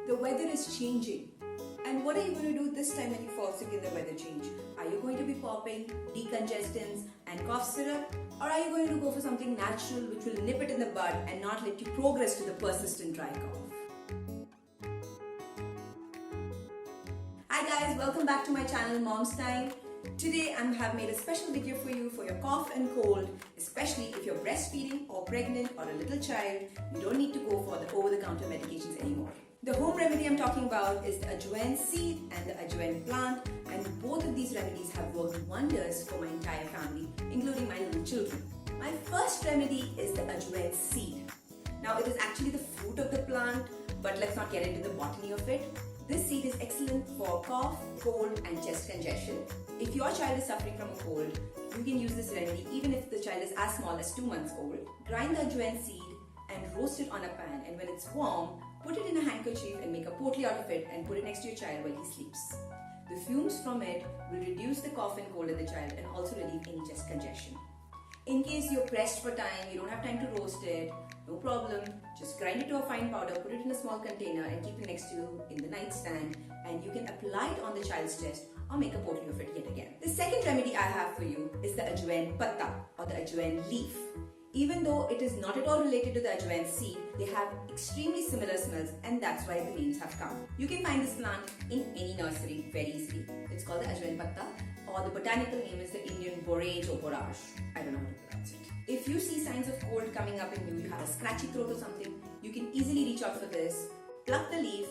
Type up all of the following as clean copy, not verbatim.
The weather is changing. And what are you going to do this time when you fall sick in the weather change? Are you going to be popping decongestants and cough syrup? Or are you going to go for something natural which will nip it in the bud and not let you progress to the persistent dry cough? Hi guys, welcome back to my channel Mom's Time. Today I have made a special video for you for your cough and cold, especially if you're breastfeeding or pregnant or a little child. You don't need to go for the over-the-counter medications anymore. The home remedy I'm talking about is the Ajwain seed and the Ajwain plant, and both of these remedies have worked wonders for my entire family, including my little children. My first remedy is the Ajwain seed. Now it is actually the fruit of the plant, but let's not get into the botany of it. This seed is excellent for cough, cold and chest congestion. If your child is suffering from a cold, you can use this remedy even if the child is as small as 2 months old. Grind the Ajwain seed and roast it on a pan, and when it's warm, put it in a handkerchief and make a potli out of it and put it next to your child while he sleeps. The fumes from it will reduce the cough and cold of the child and also relieve any chest congestion. In case you're pressed for time, you don't have time to roast it, no problem. Just grind it to a fine powder, put it in a small container and keep it next to you in the nightstand, and you can apply it on the child's chest or make a potli of it yet again. The second remedy I have for you is the Ajwain patta or the Ajwain leaf. Even though it is not at all related to the Ajwain seed, they have extremely similar smells, and that's why the names have come. You can find this plant in any nursery very easily. It's called the Ajwain patta, or the botanical name is the Indian borage or borage. I don't know how to pronounce it. If you see signs of cold coming up in you, you have a scratchy throat or something, you can easily reach out for this. Pluck the leaf,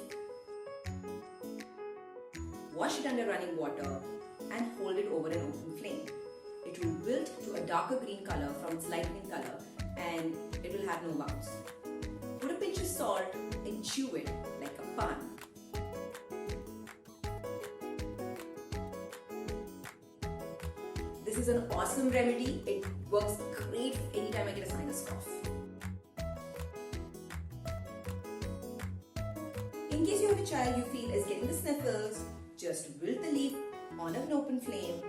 wash it under running water, and hold it over an open flame. It will wilt to a darker green color from its light green color, and it will have no bounce. Put a pinch of salt and chew it like a pan. This is an awesome remedy. It works great anytime I get a sinus cough. In case you have a child you feel is getting the sniffles, just wilt the leaf on an open flame.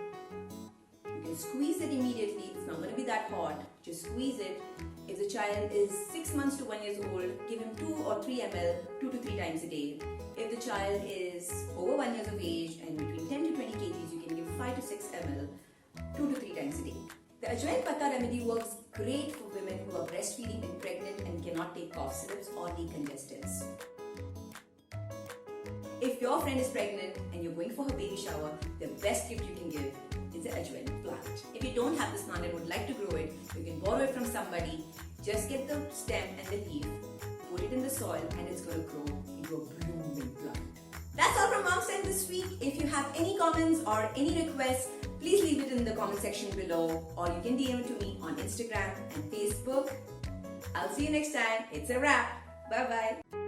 Squeeze it immediately. It's not going to be that hot. Just squeeze it. If the child is 6 months to 1 year old, give him 2 or 3 ml 2 to 3 times a day. If the child is over 1 year of age and between 10 to 20 kgs, you can give 5 to 6 ml 2 to 3 times a day. The Ajwain patta remedy works great for women who are breastfeeding and pregnant and cannot take cough syrups or decongestants. If your friend is pregnant and you're going for her baby shower, the best gift you can give is the Ajwain plant. If you don't have this plant and would like to grow it, you can borrow it from somebody. Just get the stem and the leaf, put it in the soil, and it's going to grow into a blooming plant. That's all from Mom's Time this week. If you have any comments or any requests, please leave it in the comment section below, or you can DM it to me on Instagram and Facebook. I'll see you next time. It's a wrap. Bye bye.